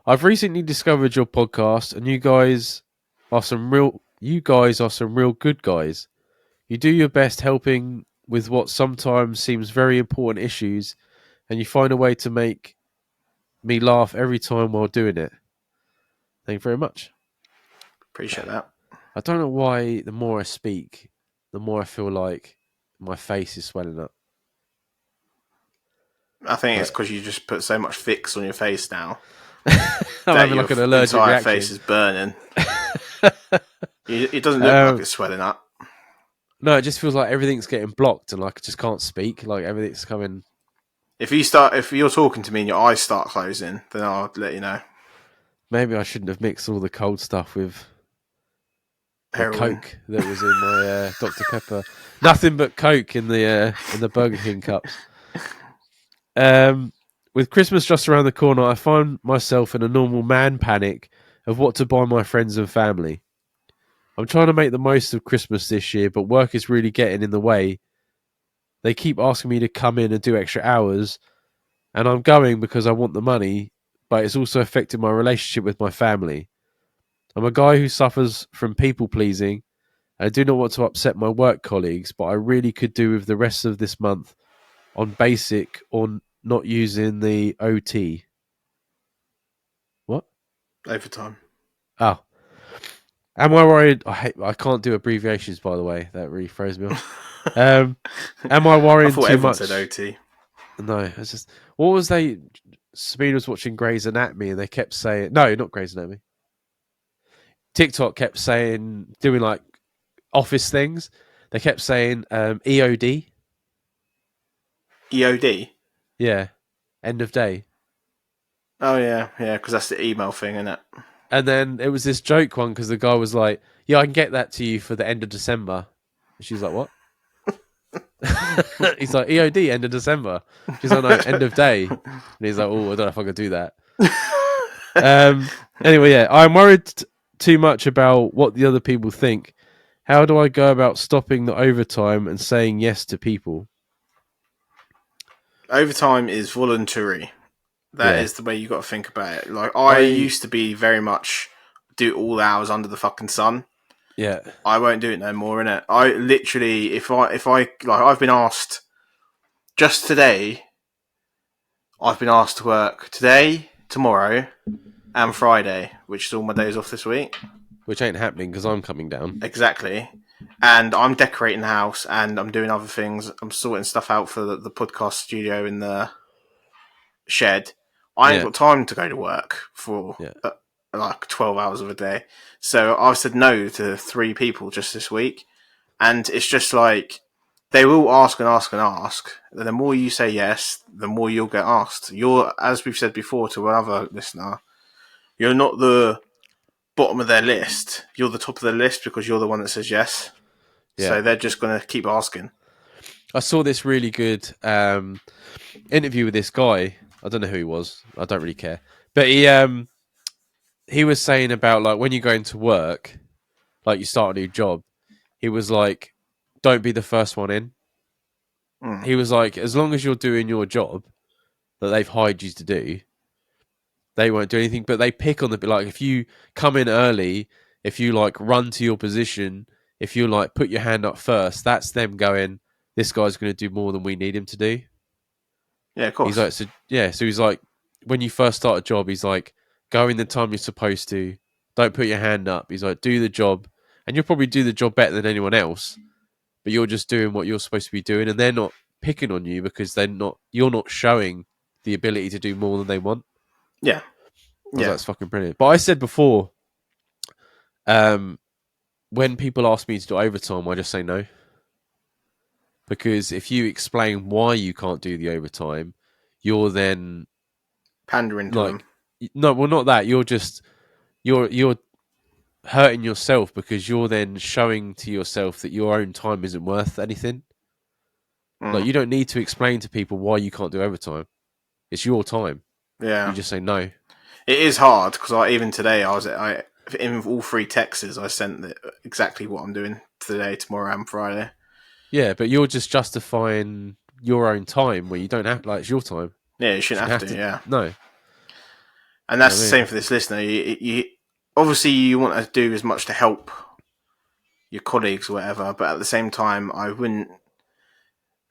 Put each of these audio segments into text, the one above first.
I've recently discovered your podcast, and you guys are some real good guys. You do your best helping with what sometimes seems very important issues, and you find a way to make me laugh every time while doing it. Thank you very much. Appreciate that. I don't know why the more I speak, the more I feel like my face is swelling up. I think it's because you just put so much fix on your face now. I'm having like an allergic entire reaction. face is burning. It doesn't look like it's swelling up. No, it just feels like everything's getting blocked, and like I just can't speak. Like everything's coming. If you're talking to me and your eyes start closing, then I'll let you know. Maybe I shouldn't have mixed all the cold stuff with the Heroin. Coke that was in my Dr. Pepper. Nothing but Coke in the Burger King cups. With Christmas just around the corner, I find myself in a normal man panic of what to buy my friends and family. I'm trying to make the most of Christmas this year, but work is really getting in the way. They keep asking me to come in and do extra hours, and I'm going because I want the money, but it's also affecting my relationship with my family. I'm a guy who suffers from people pleasing. I do not want to upset my work colleagues, but I really could do with the rest of this month on basic or not using the OT. What? Overtime. Oh. Am I worried? I can't do abbreviations, by the way. That really throws me off. Am I worrying I thought too everyone much? said OT. No, it's just... What was they... Sabine was watching Grey's Anatomy and they kept saying... No, not Grey's Anatomy. TikTok kept saying... Doing like office things. They kept saying EOD. EOD? Yeah. End of day. Oh, yeah, because that's the email thing, isn't it? And then it was this joke one because the guy was like, yeah, I can get that to you for the end of December. And she's like, what? He's like, EOD, end of December. She's like, no, end of day. And he's like, oh, I don't know if I can do that. Anyway, yeah, I'm worried too much about what the other people think. How do I go about stopping the overtime and saying yes to people? Overtime is voluntary. That is the way you got to think about it. Like, I used to be very much do all hours under the fucking sun. Yeah. I won't do it no more, innit? I literally, if I like, I've been asked just today. I've been asked to work today, tomorrow, and Friday, which is all my days off this week. Which ain't happening because I'm coming down. Exactly. And I'm decorating the house and I'm doing other things. I'm sorting stuff out for the podcast studio in the shed. I ain't got time to go to work for like 12 hours of a day. So I've said no to 3 people just this week. And it's just like, they will ask and ask and ask. The more you say yes, the more you'll get asked. You're, as we've said before to another listener, you're not the bottom of their list. You're the top of their list because you're the one that says yes. Yeah. So they're just going to keep asking. I saw this really good interview with this guy. I don't know who he was. I don't really care. But he was saying about like when you go into work, like you start a new job, he was like, don't be the first one in. He was like, as long as you're doing your job that they've hired you to do, they won't do anything. But they pick on the, like, if you come in early, if you like run to your position, if you like put your hand up first, that's them going, this guy's going to do more than we need him to do. Yeah, of course. He's like, so he's like, when you first start a job, he's like, go in the time you're supposed to. Don't put your hand up. He's like, do the job. And you'll probably do the job better than anyone else. But you're just doing what you're supposed to be doing. And they're not picking on you because you're not showing the ability to do more than they want. Yeah. That's fucking brilliant. But I said before, when people ask me to do overtime, I just say no. Because if you explain why you can't do the overtime, you're then pandering to them. No, well, not that. You're hurting yourself because you're then showing to yourself that your own time isn't worth anything. Like, you don't need to explain to people why you can't do overtime. It's your time. Yeah. You just say no. It is hard because even today in all 3 texts I sent exactly what I'm doing today, tomorrow, and Friday. Yeah, but you're just justifying your own time where you don't have it's your time. Yeah, you shouldn't have to. Yeah, no. And that's the same for this listener. You obviously you want to do as much to help your colleagues or whatever, but at the same time, I wouldn't.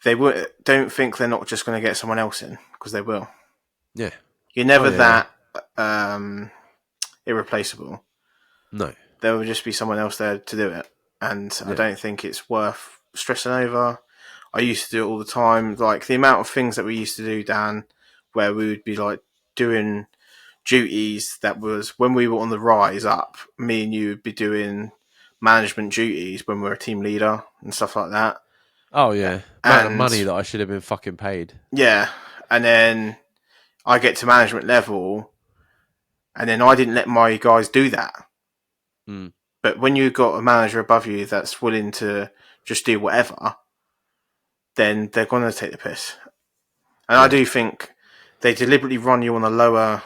Don't think they're not just going to get someone else in, because they will. Yeah, you're never that irreplaceable. No, there will just be someone else there to do it, and I don't think it's worth stressing over. I used to do it all the time. Like the amount of things that we used to do, Dan, where we would be like doing duties that was when we were on the rise up. Me and you would be doing management duties when we were a team leader and stuff like that. Oh yeah, amount of money that I should have been fucking paid. Yeah, and then I get to management level, and then I didn't let my guys do that. Mm. But when you've got a manager above you that's willing to just do whatever, then they're going to take the piss. And I do think they deliberately run you on a lower.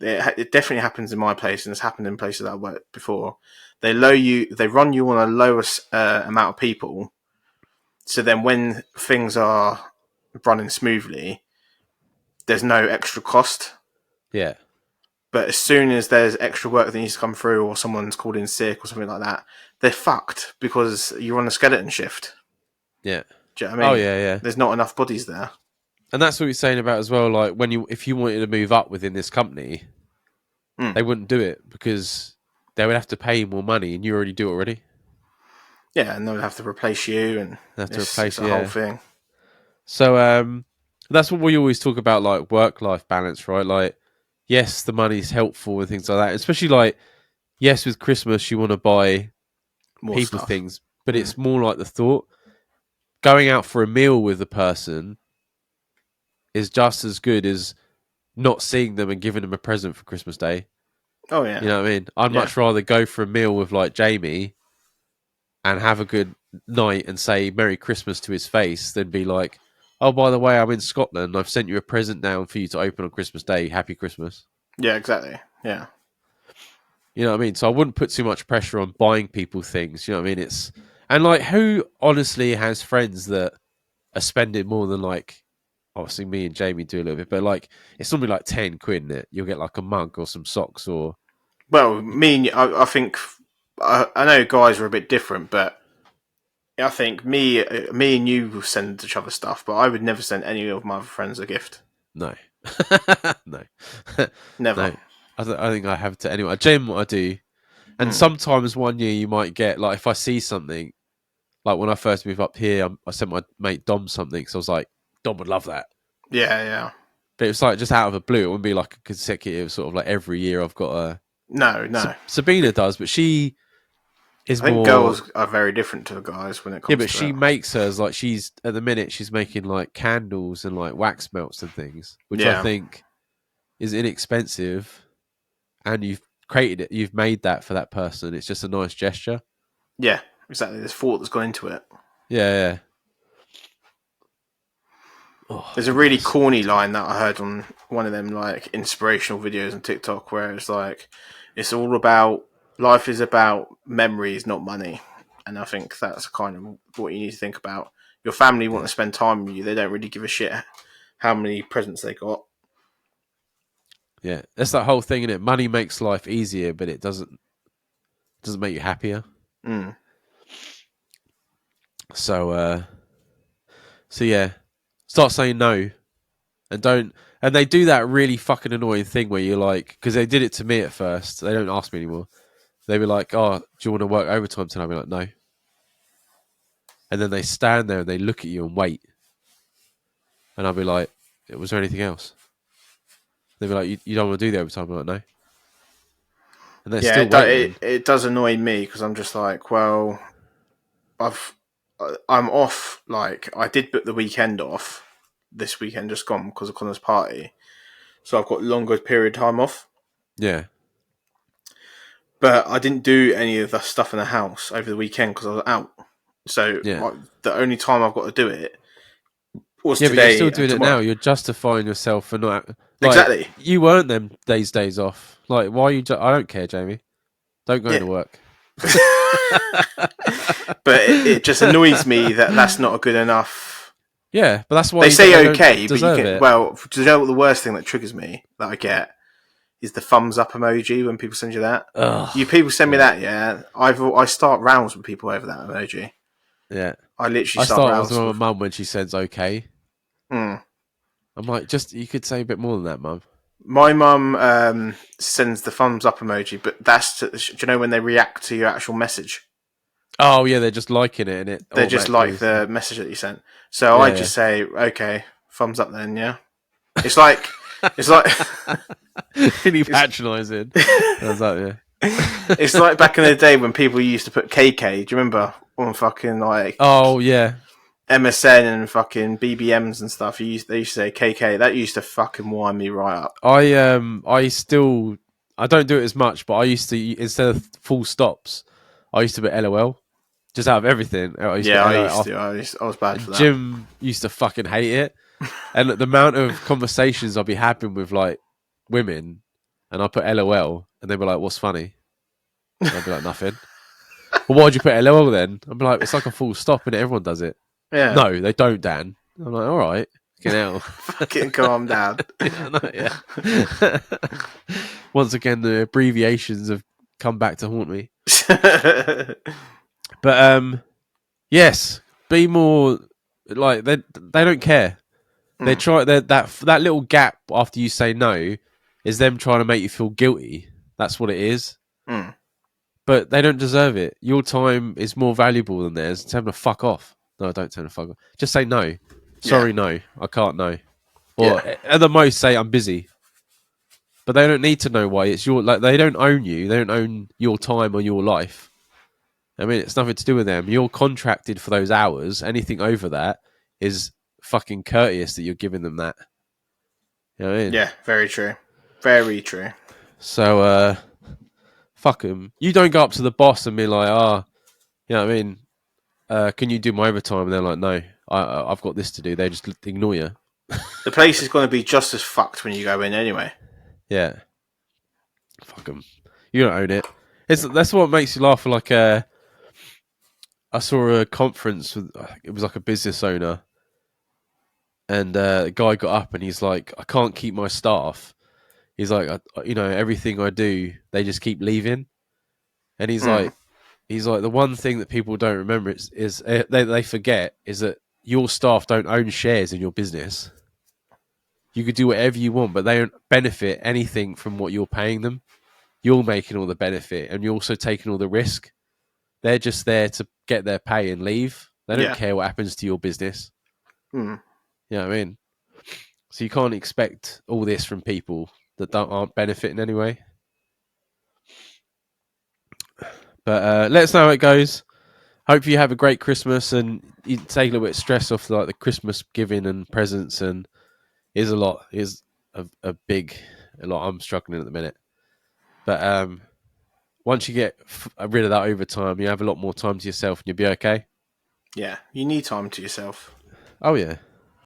It definitely happens in my place, and it's happened in places that I've worked before. They run you on a lower amount of people. So then, when things are running smoothly, there's no extra cost. Yeah. But as soon as there's extra work that needs to come through, or someone's called in sick or something like that, they're fucked because you're on a skeleton shift. Yeah. Do you know what I mean? Oh yeah. There's not enough bodies there. And that's what you're saying about as well. Like if you wanted to move up within this company, they wouldn't do it because they would have to pay you more money, and you already do it already. Yeah, and they would have to replace you, and it's the whole thing. So that's what we always talk about, like work-life balance, right? Like, yes, the money's helpful and things like that. Especially like, yes, with Christmas you want to buy more people stuff. things, but it's more like the thought. Going out for a meal with a person is just as good as not seeing them and giving them a present for Christmas Day. Oh yeah, you know what I mean. I'd much rather go for a meal with like Jamie and have a good night and say Merry Christmas to his face than be like, oh, by the way, I'm in Scotland. I've sent you a present down for you to open on Christmas Day. Happy Christmas. Yeah, exactly. Yeah. You know what I mean? So I wouldn't put too much pressure on buying people things. You know what I mean? And like, who honestly has friends that are spending more than like, obviously me and Jamie do a little bit, but like, it's something like 10 quid, isn't it? You'll get like a mug or some socks or. Well, I think, I know guys are a bit different, but I think me and you send each other stuff, but I would never send any of my other friends a gift. No. No. Never. No. I think I have to anyway. I genuinely I do. And sometimes one year you might get, like, if I see something, like when I first moved up here, I sent my mate Dom something, so I was like, Dom would love that. Yeah. But it was like just out of the blue. It wouldn't be like a consecutive sort of like every year I've got a. No. Sabina does, but she is more. I think girls are very different to guys when it comes to. Yeah, but she makes hers like she's at the minute she's making like candles and like wax melts and things, which I think is inexpensive, and you've created it, you've made that for that person. It's just a nice gesture. Yeah, exactly. There's thought that's gone into it. Yeah. Oh, there's a really corny line that I heard on one of them like inspirational videos on TikTok where it's like, it's all about, life is about memories, not money. And I think that's kind of what you need to think about. Your family want to spend time with you. They don't really give a shit how many presents they got. Yeah, that's that whole thing, isn't it? Money makes life easier, but it doesn't make you happier. So yeah, start saying no, and they do that really fucking annoying thing where you're like, because they did it to me at first. They don't ask me anymore. They were like, "Oh, do you want to work overtime tonight?" I'll be like, "No," and then they stand there and they look at you and wait, and I'll be like, "Was there anything else?" They'll be like, you don't want to do the overtime? I'm like, no. And they're still waiting. It does annoy me because I'm just like, well, I'm off. Like, I did book the weekend off. This weekend just gone because of Connor's party. So I've got longer period time off. Yeah. But I didn't do any of the stuff in the house over the weekend because I was out. So the only time I've got to do it was today. But you're still doing it now. You're justifying yourself for not. Like, exactly. You earned them days off. Like, why are you? I don't care, Jamie. Don't go into work. But it just annoys me that that's not a good enough Yeah, but that's why they say they okay, don't but you deserve get it. well. Do you know what the worst thing that triggers me that I get is the thumbs up emoji when people send you that. Ugh, You people send me that, yeah. I start rounds with people over that emoji. yeah. I literally I start start with rounds my with. mum when she says okay. Hmm. I'm like, just you could say a bit more than that, mum. My mum sends the thumbs up emoji, but do you know when they react to your actual message? Oh yeah, they're just liking it, and it They just like automatically. the message that you sent. So I Yeah, just say, okay, thumbs up then, yeah. It's like, it's like, yeah. Really it's, patronising. I was like, yeah. it's like back in the day when people used to put KK. Do you remember on fucking like Oh yeah, MSN and fucking BBMs and stuff? They used to say KK. That used to fucking wind me right up. I still I don't do it as much, but I used to instead of full stops, I used to put LOL just out of everything. I used to Yeah, put I LOL used off. to. I was bad And for that. Jim used to fucking hate it. And the amount of conversations I'll be having with like women, and I put LOL, and they'd be like, "What's funny?" And I'd be like, "Nothing." Well, why'd you put LOL then? I'd be like, "It's like a full stop, and everyone does it." Yeah, No, they don't, Dan. I'm like, "All right, get out." fucking calm down. Yeah, no, yeah. Once again, the abbreviations have come back to haunt me. But yes, be more like they don't care. They try that little gap after you say no is them trying to make you feel guilty. That's what it is. Mm. But they don't deserve it. Your time is more valuable than theirs. Tell them to fuck off. No, don't tell them to fuck off. Just say no. Yeah, Sorry, no. I can't no. Or yeah, at the most say I'm busy. But they don't need to know why. It's your like they don't own you. They don't own your time or your life. I mean, it's nothing to do with them. You're contracted for those hours. Anything over that is fucking courteous that you're giving them that. You know what I mean? yeah. Very true. Very true. So, fuck them. You don't go up to the boss and be like, you know what I mean? Can you do my overtime? And they're like, no, I've got this to do. They just ignore you. The place is going to be just as fucked when you go in anyway. Yeah. Fuck them. You don't own it. That's what makes you laugh. Like, I saw a conference with, it was like a business owner, and the guy got up and he's like, I can't keep my staff. He's like, everything I do, they just keep leaving. And Mm. he's like, the one thing that people don't remember is they forget is that your staff don't own shares in your business. You could do whatever you want, but they don't benefit anything from what you're paying them. You're making all the benefit, and you're also taking all the risk. They're just there to get their pay and leave. They don't Yeah. care what happens to your business. Mm. You know what I mean? So you can't expect all this from people that aren't benefiting anyway. But let us know how it goes. Hope you have a great Christmas and you take a little bit of stress off like the Christmas giving and presents. And is a lot. Is a lot. I'm struggling at the minute. But once you get rid of that overtime, you have a lot more time to yourself and you'll be okay. Yeah. You need time to yourself. Oh yeah.